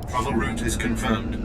Travel route is confirmed.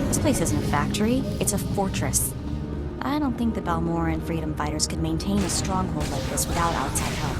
This place isn't a factory, it's a fortress. I don't think the Balmoran freedom fighters could maintain a stronghold like this without outside help.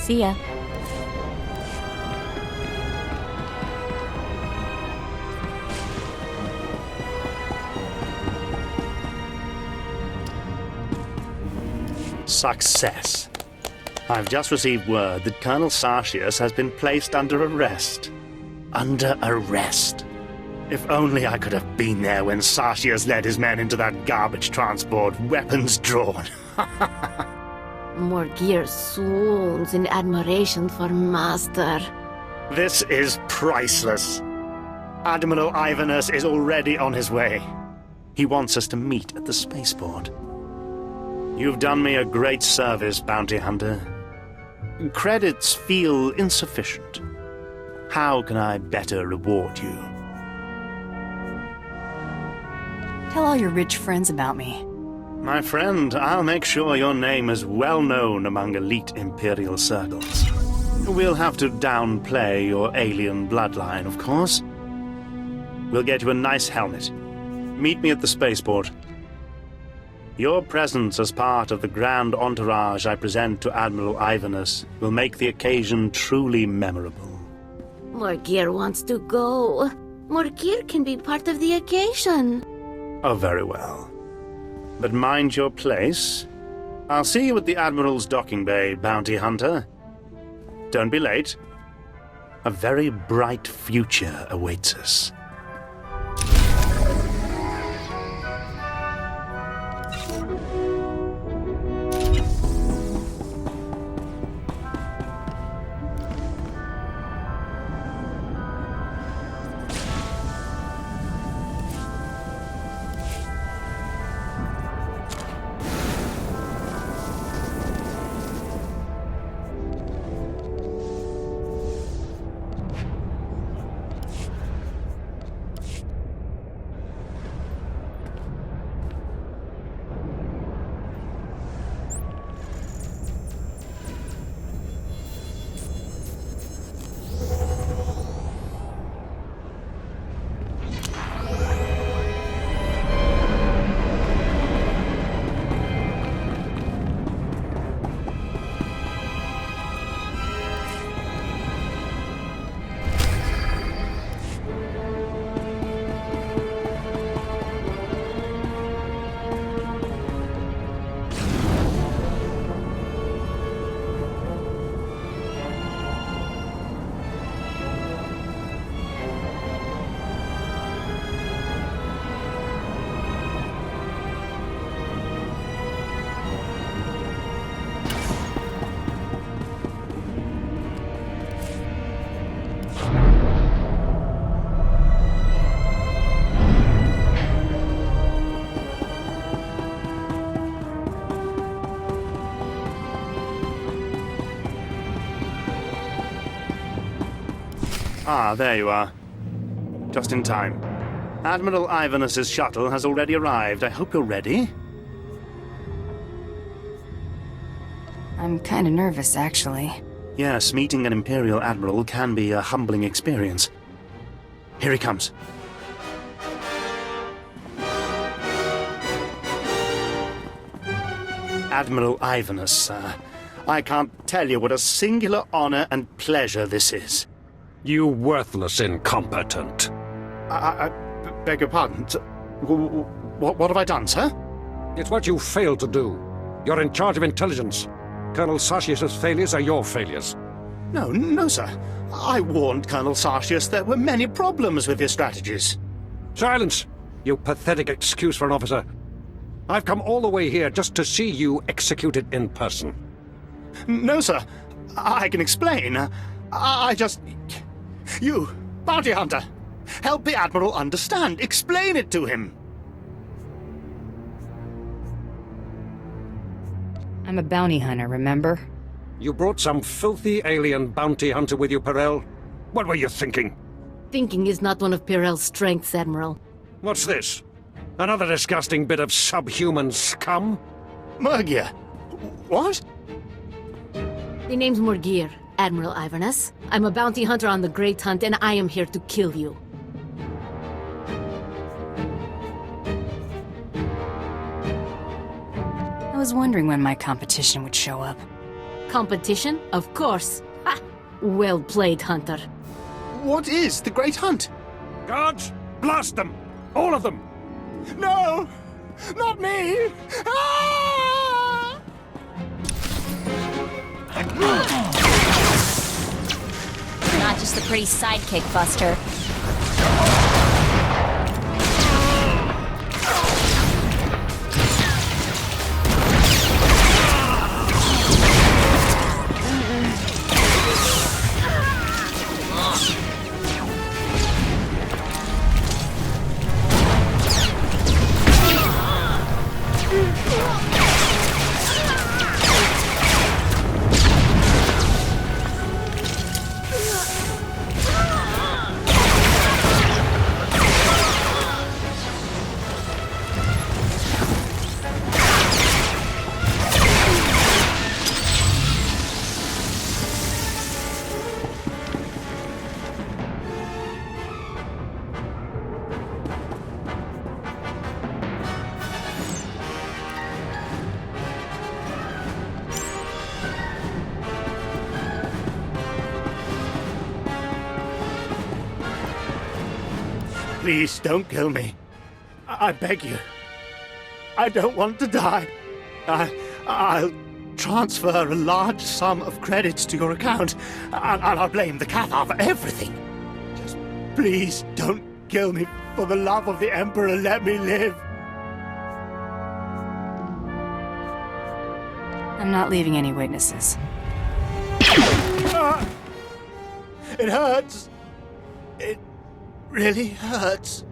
See ya. Success. I've just received word that Colonel Sartius has been placed under arrest. Under arrest. If only I could have been there when Sartius led his men into that garbage transport, weapons drawn. Morgir swoons in admiration for Master. This is priceless. Admiral Ivanus is already on his way. He wants us to meet at the spaceport. You've done me a great service, Bounty Hunter. Credits feel insufficient. How can I better reward you? Tell all your rich friends about me. My friend, I'll make sure your name is well known among elite Imperial circles. We'll have to downplay your alien bloodline, of course. We'll get you a nice helmet. Meet me at the spaceport. Your presence as part of the grand entourage I present to Admiral Ivanus will make the occasion truly memorable. Morgir wants to go. Morgir can be part of the occasion. Oh, very well. But mind your place. I'll see you at the Admiral's docking bay, Bounty Hunter. Don't be late. A very bright future awaits us. Ah, there you are. Just in time. Admiral Ivanus's shuttle has already arrived. I hope you're ready. I'm kinda nervous, actually. Yes, meeting an Imperial Admiral can be a humbling experience. Here he comes. Admiral Ivanus, sir. I can't tell you what a singular honor and pleasure this is. You worthless incompetent. I beg your pardon. What have I done, sir? It's what you failed to do. You're in charge of intelligence. Colonel Sartius' failures are your failures. No, sir. I warned Colonel Sartius there were many problems with his strategies. Silence! You pathetic excuse for an officer. I've come all the way here just to see you executed in person. No, sir. I can explain. I just... You, Bounty Hunter, help the Admiral understand. Explain it to him. I'm a bounty hunter, remember? You brought some filthy alien bounty hunter with you, Perel. What were you thinking? Thinking is not one of Pirel's strengths, Admiral. What's this? Another disgusting bit of subhuman scum? Morgir. What? The name's Morgir, Admiral Ivanus. I'm a bounty hunter on the Great Hunt, and I am here to kill you. I was wondering when my competition would show up. Competition? Of course. Ha! Well played, Hunter. What is the Great Hunt? Guards, blast them! All of them! No! Not me! Ah! Not just the pretty sidekick, Buster. Please don't kill me. I beg you. I don't want to die. I'll transfer a large sum of credits to your account, and I'll blame the Cathar for everything. Just please don't kill me. For the love of the Emperor, let me live. I'm not leaving any witnesses. Ah! It hurts. It really hurts.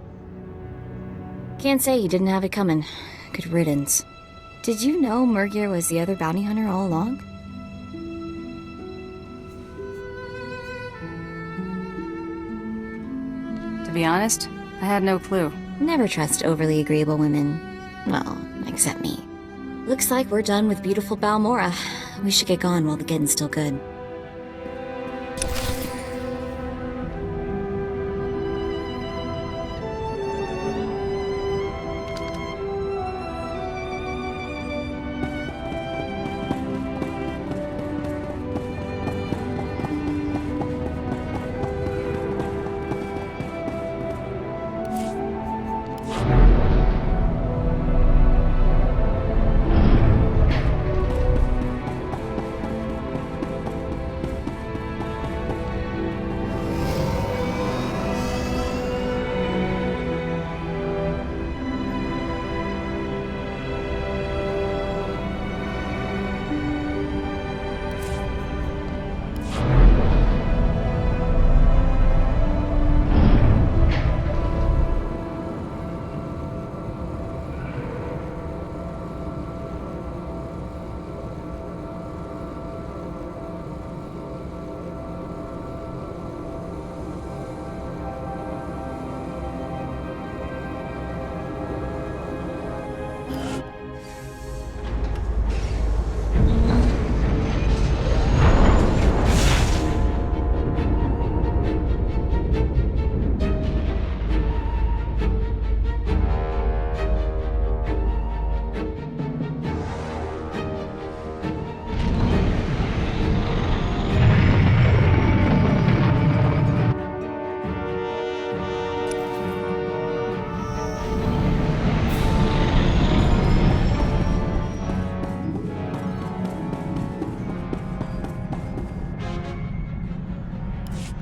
Can't say you didn't have it coming. Good riddance. Did you know Murgir was the other bounty hunter all along? To be honest, I had no clue. Never trust overly agreeable women. Well, except me. Looks like we're done with beautiful Balmora. We should get going while the getting's still good.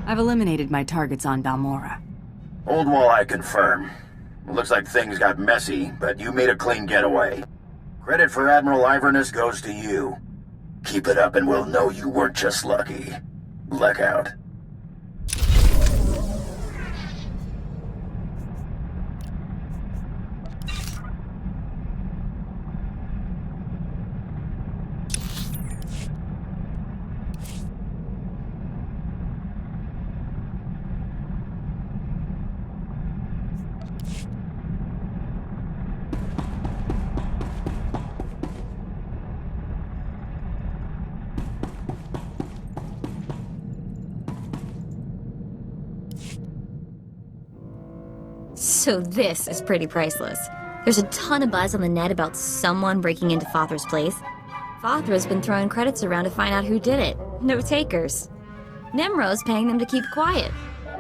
I've eliminated my targets on Balmora. Oldwall, I confirm. It looks like things got messy, but you made a clean getaway. Credit for Admiral Iverness goes to you. Keep it up and we'll know you weren't just lucky. Luck out. So this is pretty priceless. There's a ton of buzz on the net about someone breaking into Father's place. Fathra's been throwing credits around to find out who did it. No takers. Nimro's paying them to keep quiet.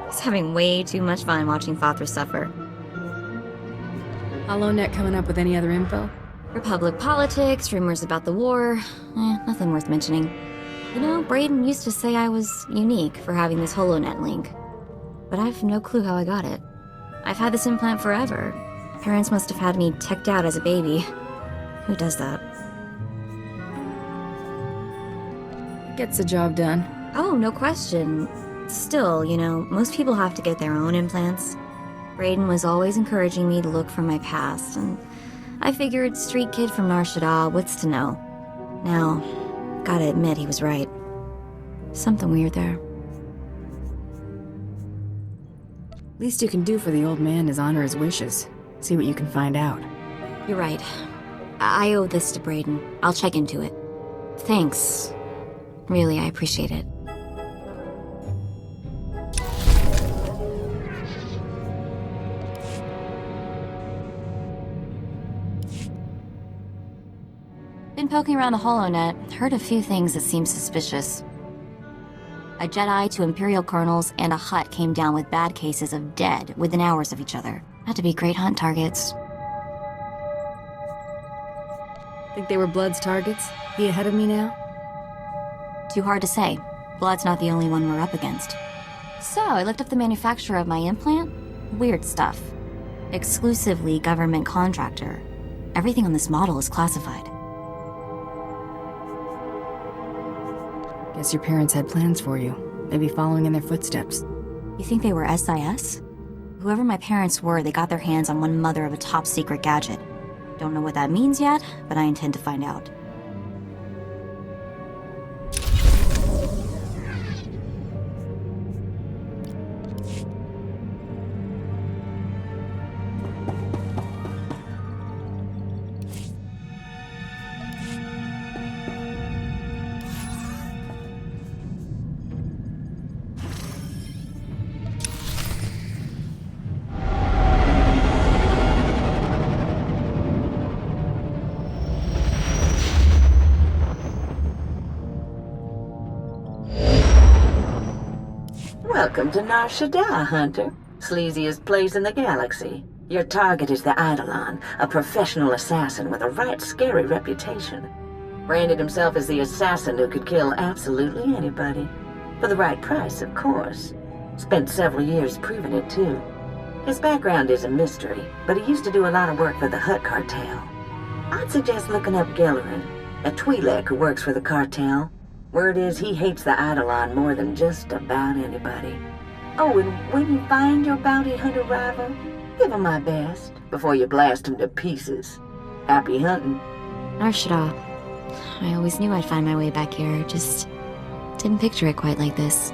He's having way too much fun watching Fathra suffer. HoloNet coming up with any other info? Republic politics, rumors about the war. Nothing worth mentioning. You know, Brayden used to say I was unique for having this HoloNet link. But I've no clue how I got it. I've had this implant forever. Parents must have had me teched out as a baby. Who does that? Gets the job done. Oh, no question. Still, you know, most people have to get their own implants. Brayden was always encouraging me to look from my past, and I figured street kid from Nar Shaddaa, what's to know? Now, gotta admit he was right. Something weird there. Least you can do for the old man is honor his wishes. See what you can find out. You're right. I owe this to Brayden. I'll check into it. Thanks. Really, I appreciate it. Been poking around the HoloNet, heard a few things that seem suspicious. A Jedi, 2 Imperial colonels, and a Hutt came down with bad cases of dead within hours of each other. Had to be great hunt targets. Think they were Blood's targets? He ahead of me now? Too hard to say. Blood's not the only one we're up against. So, I looked up the manufacturer of my implant. Weird stuff. Exclusively government contractor. Everything on this model is classified. Guess your parents had plans for you. Maybe following in their footsteps. You think they were SIS? Whoever my parents were, they got their hands on one mother of a top-secret gadget. Don't know what that means yet, but I intend to find out. Welcome to Nar Shaddaa, Hunter. Sleaziest place in the galaxy. Your target is the Eidolon, a professional assassin with a right scary reputation. Branded himself as the assassin who could kill absolutely anybody. For the right price, of course. Spent several years proving it, too. His background is a mystery, but he used to do a lot of work for the Hutt cartel. I'd suggest looking up Gellerin, a Twi'lek who works for the cartel. Word is he hates the Eidolon more than just about anybody. Oh, and when you find your bounty hunter rival, give him my best before you blast him to pieces. Happy hunting. Nar Shaddaa. I always knew I'd find my way back here, just didn't picture it quite like this.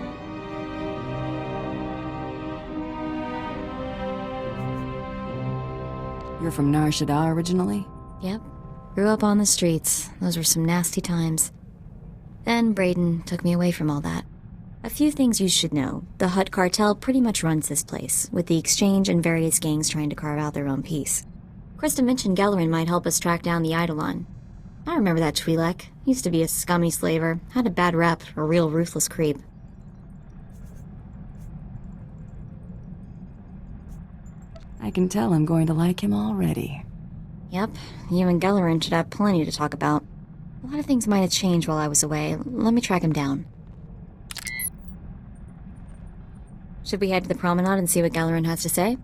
You're from Nar Shaddaa originally? Yep. Grew up on the streets. Those were some nasty times. Then Brayden took me away from all that. A few things you should know. The Hutt cartel pretty much runs this place, with the Exchange and various gangs trying to carve out their own piece. Krista mentioned Gellerin might help us track down the Eidolon. I remember that Twi'lek. Used to be a scummy slaver, had a bad rep, a real ruthless creep. I can tell I'm going to like him already. Yep, you and Gellerin should have plenty to talk about. A lot of things might have changed while I was away. Let me track him down. Should we head to the promenade and see what Gellerin has to say?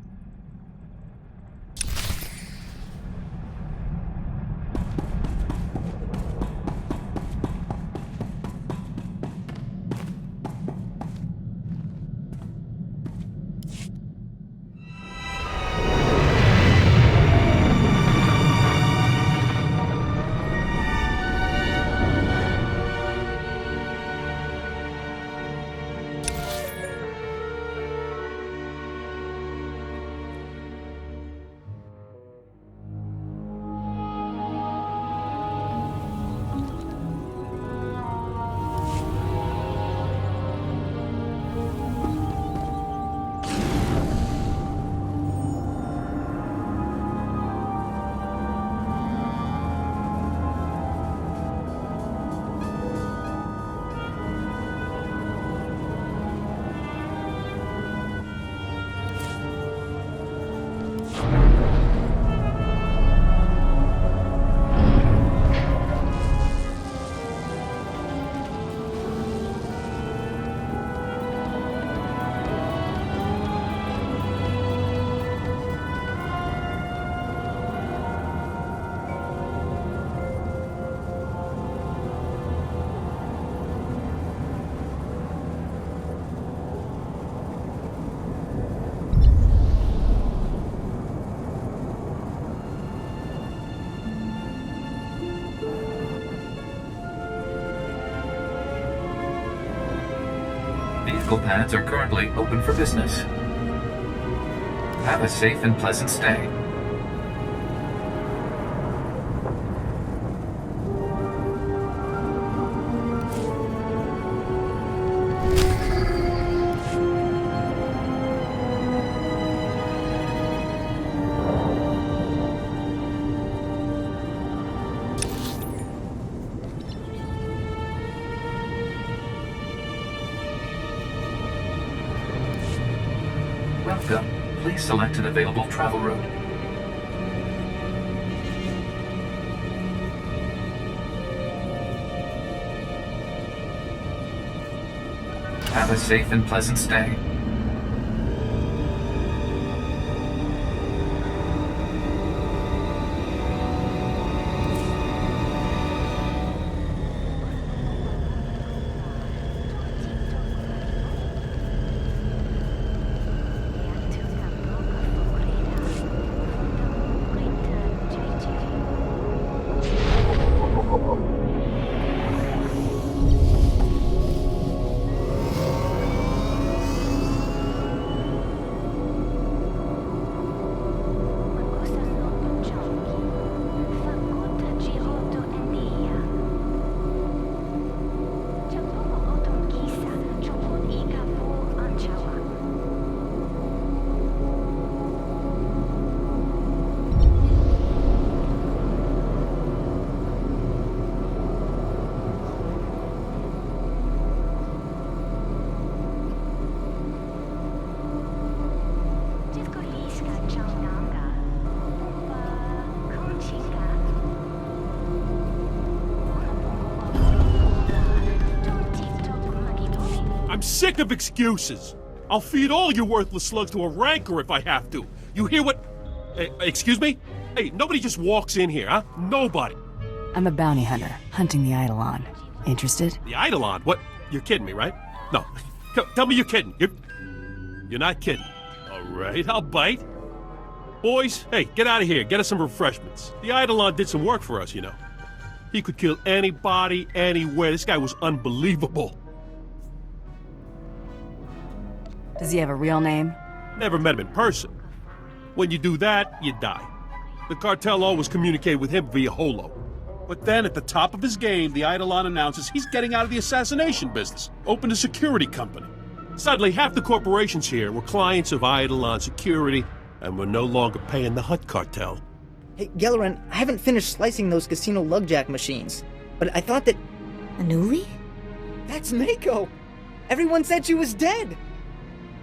medical pads are currently open for business. Have a safe and pleasant stay. Welcome. Please select an available travel route. Have a safe and pleasant stay. I'm sick of excuses. I'll feed all you worthless slugs to a rancor if I have to. You hear what... excuse me? Hey, nobody just walks in here, huh? Nobody. I'm a bounty hunter, hunting the Eidolon. Interested? The Eidolon? What? You're kidding me, right? No. Tell me you're kidding. You're not kidding. All right, I'll bite. Boys, hey, get out of here. Get us some refreshments. The Eidolon did some work for us, you know. He could kill anybody, anywhere. This guy was unbelievable. Does he have a real name? Never met him in person. When you do that, you die. The cartel always communicated with him via holo. But then, at the top of his game, the Eidolon announces he's getting out of the assassination business, opened a security company. Suddenly, half the corporations here were clients of Eidolon Security, and were no longer paying the Hutt cartel. Hey, Gellerin, I haven't finished slicing those casino lugjack machines, but I thought that... Anuli? That's Mako! Everyone said she was dead!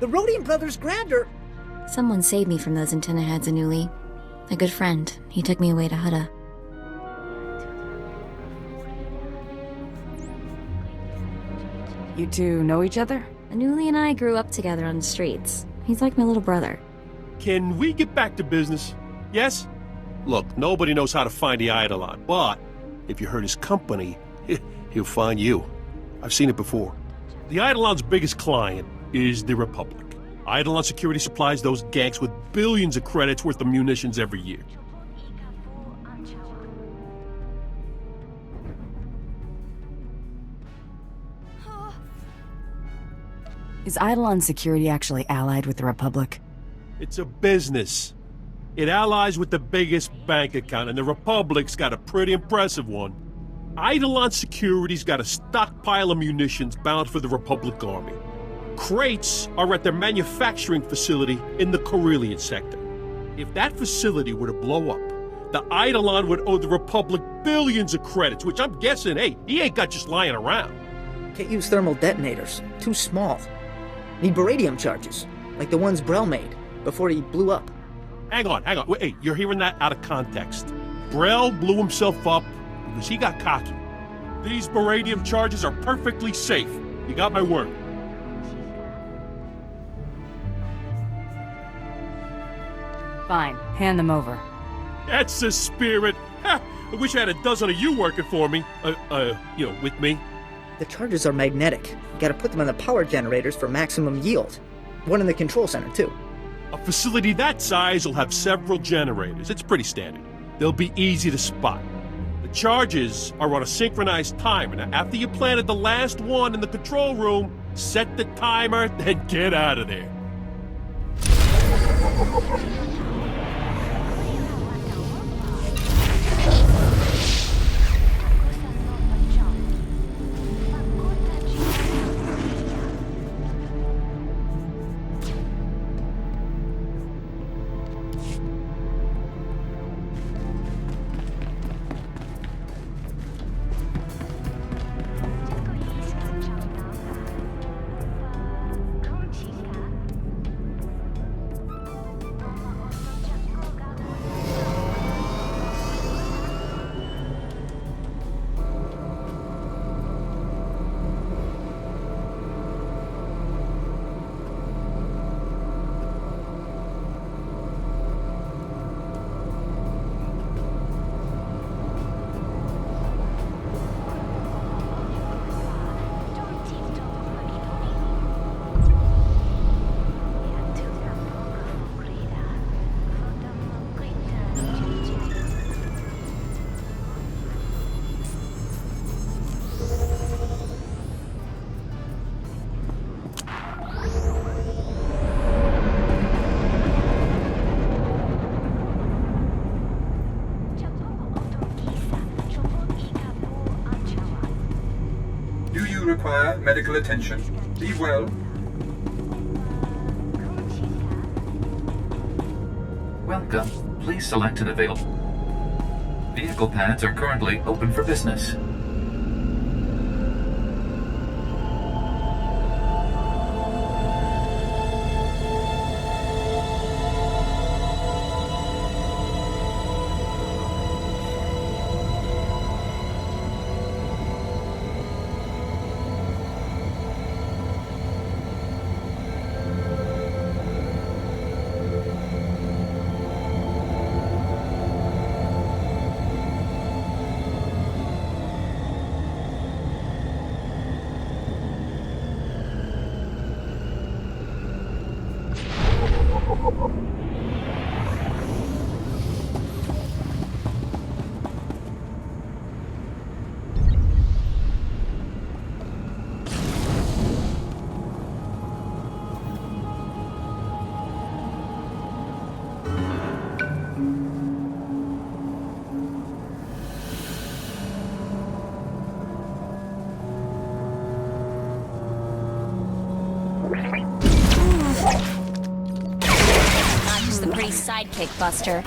The Rhodium brothers grabbed her! Someone saved me from those antenna heads, Anuli. A good friend. He took me away to Hutta. You two know each other? Anuli and I grew up together on the streets. He's like my little brother. Can we get back to business? Yes? Look, nobody knows how to find the Eidolon, but if you hurt his company, he'll find you. I've seen it before. The Eidolon's biggest client is the Republic. Eidolon Security supplies those gangs with billions of credits worth of munitions every year. Is Eidolon Security actually allied with the Republic? It's a business. It allies with the biggest bank account, and the Republic's got a pretty impressive one. Eidolon Security's got a stockpile of munitions bound for the Republic Army. Crates are at their manufacturing facility in the Carillion sector. If that facility were to blow up, the Eidolon would owe the Republic billions of credits, which I'm guessing, hey, he ain't got just lying around. Can't use thermal detonators. Too small. Need baradium charges, like the ones Brel made, before he blew up. Hang on. Wait, hey, you're hearing that out of context. Brel blew himself up because he got cocky. These baradium charges are perfectly safe. You got my word. Fine, hand them over. That's the spirit. Ha! I wish I had a dozen of you working for me. With me. The charges are magnetic. You gotta put them on the power generators for maximum yield. One in the control center, too. A facility that size will have several generators. It's pretty standard. They'll be easy to spot. The charges are on a synchronized timer. Now, after you planted the last one in the control room, set the timer, then get out of there. Require medical attention. Be well. Welcome. Please select an available. Vehicle pads are currently open for business. Sidekick, Buster.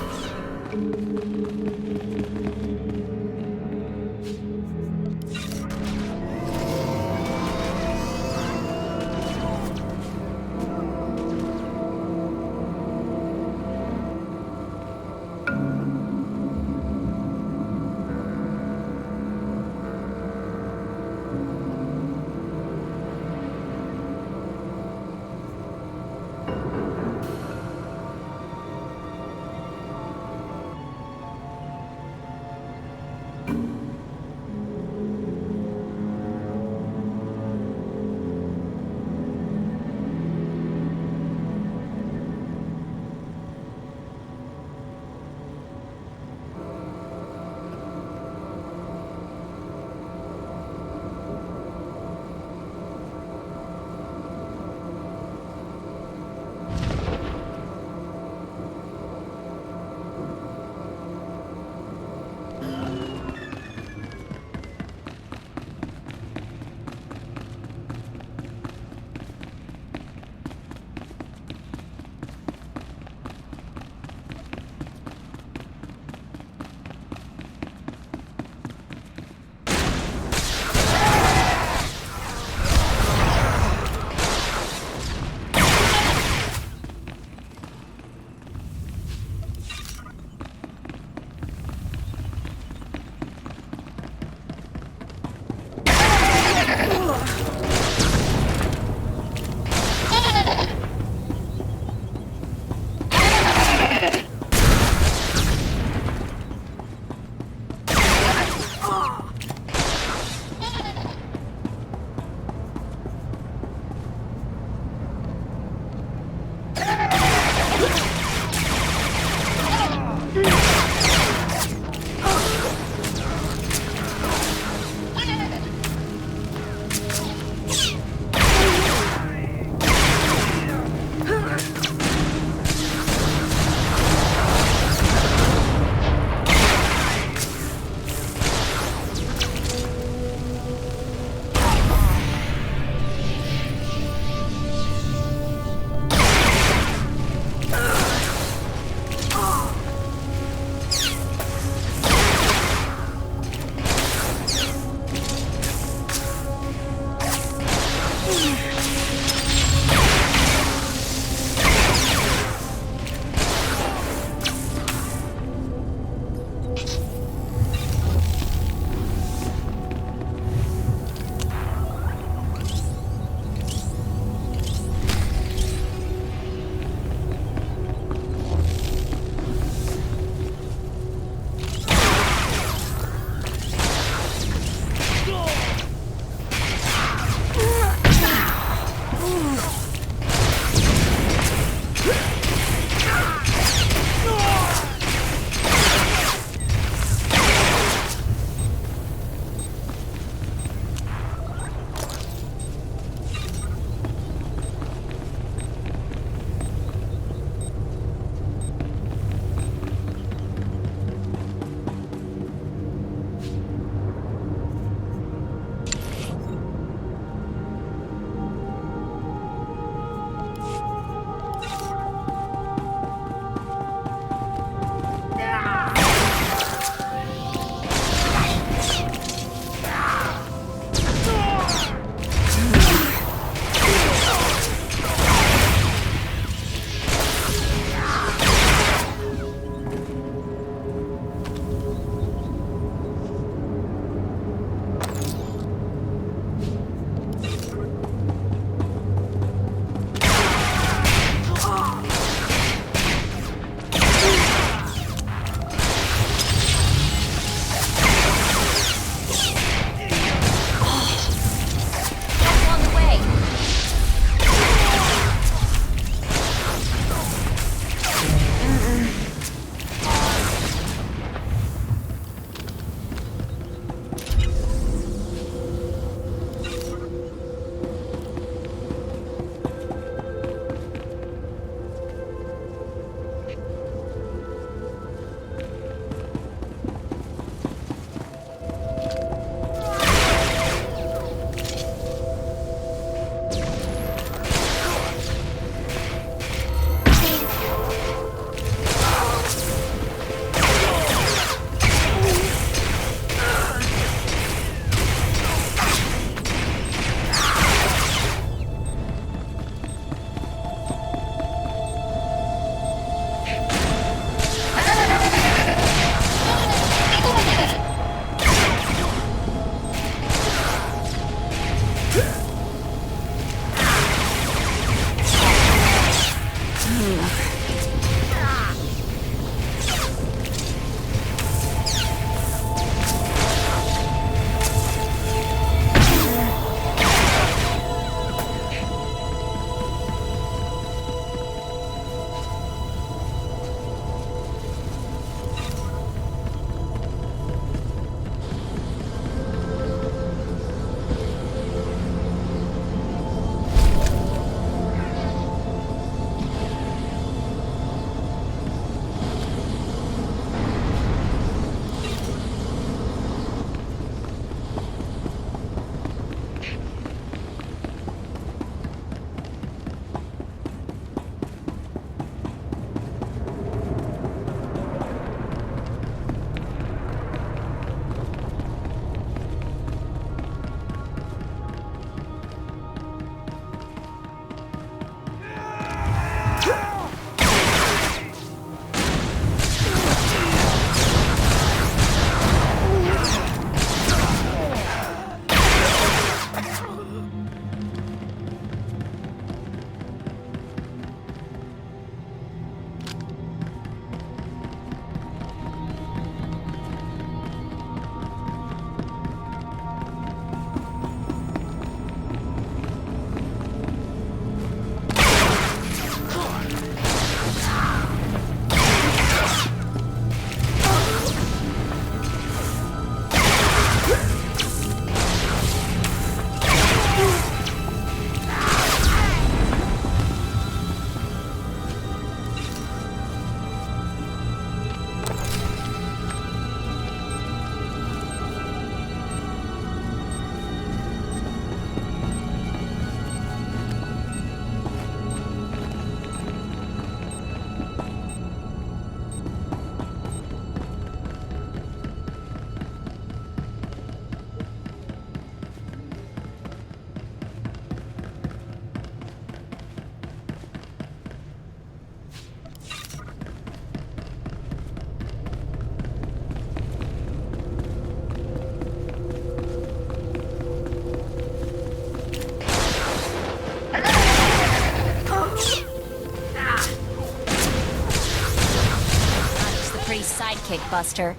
pretty sidekick, Buster.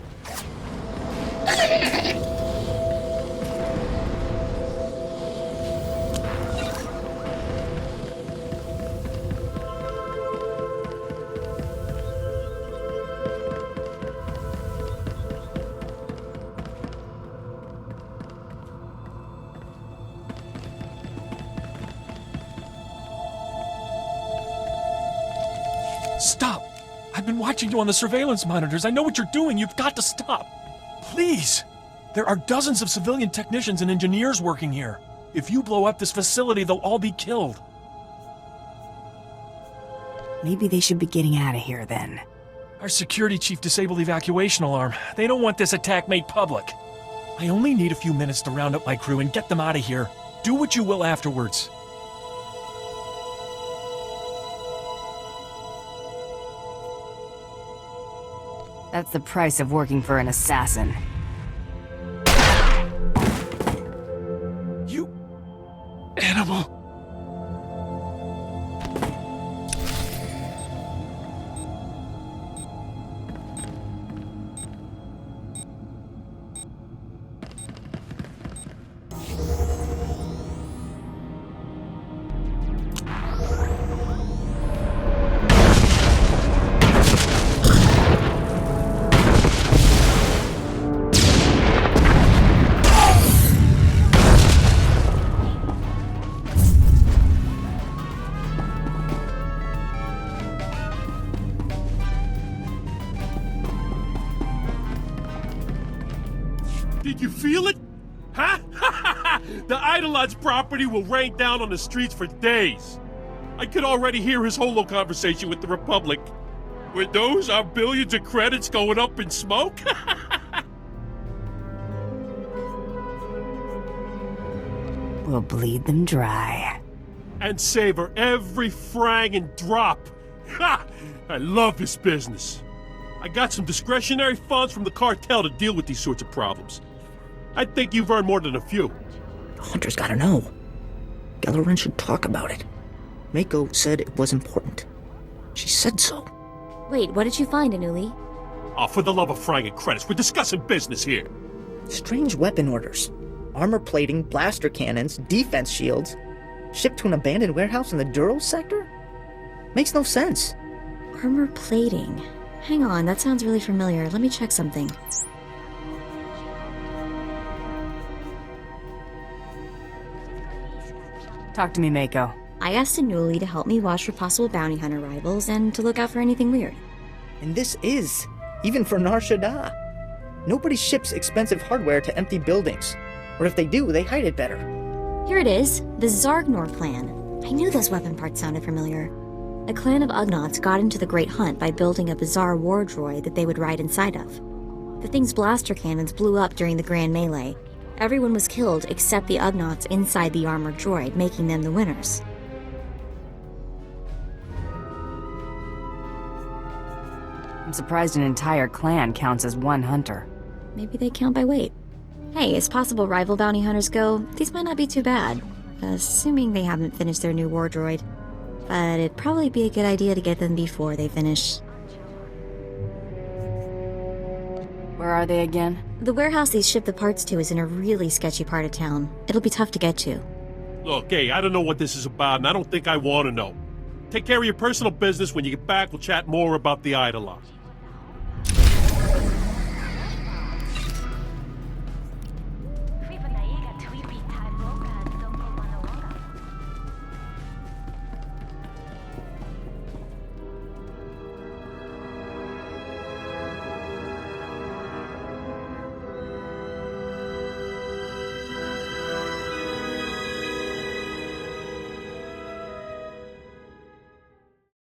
Stop! I've been watching you on the surveillance monitors. I know what you're doing. You've got to stop. Please! There are dozens of civilian technicians and engineers working here. If you blow up this facility, they'll all be killed. Maybe they should be getting out of here then. Our security chief disabled the evacuation alarm. They don't want this attack made public. I only need a few minutes to round up my crew and get them out of here. Do what you will afterwards. That's the price of working for an assassin. You... animal. Did you feel it? Huh? The Eidolon's property will rain down on the streets for days. I could already hear his holo conversation with the Republic. Were those our billions of credits going up in smoke? We'll bleed them dry. And savor every frangin' drop. Ha! I love this business. I got some discretionary funds from the cartel to deal with these sorts of problems. I think you've earned more than a few. Hunter's gotta know. Gellerin should talk about it. Mako said it was important. She said so. Wait, what did you find, Anuli? Oh, for the love of frangin' credits, we're discussing business here. Strange weapon orders. Armor plating, blaster cannons, defense shields. Shipped to an abandoned warehouse in the Duros sector? Makes no sense. Armor plating. Hang on, that sounds really familiar. Let me check something. Talk to me, Mako. I asked Anuli to help me watch for possible bounty hunter rivals and to look out for anything weird. And this is, even for Nar Shaddaa. Nobody ships expensive hardware to empty buildings. Or if they do, they hide it better. Here it is, the Zargnor clan. I knew those weapon parts sounded familiar. A clan of Ugnaughts got into the Great Hunt by building a bizarre war droid that they would ride inside of. The thing's blaster cannons blew up during the Grand Melee. Everyone was killed except the Ugnaughts inside the armored droid, making them the winners. I'm surprised an entire clan counts as one hunter. Maybe they count by weight. Hey, as possible rival bounty hunters go, these might not be too bad. Assuming they haven't finished their new war droid. But it'd probably be a good idea to get them before they finish. Where are they again? The warehouse they ship the parts to is in a really sketchy part of town. It'll be tough to get to. Look, hey, I don't know what this is about, and I don't think I want to know. Take care of your personal business. When you get back, we'll chat more about the Eidolon.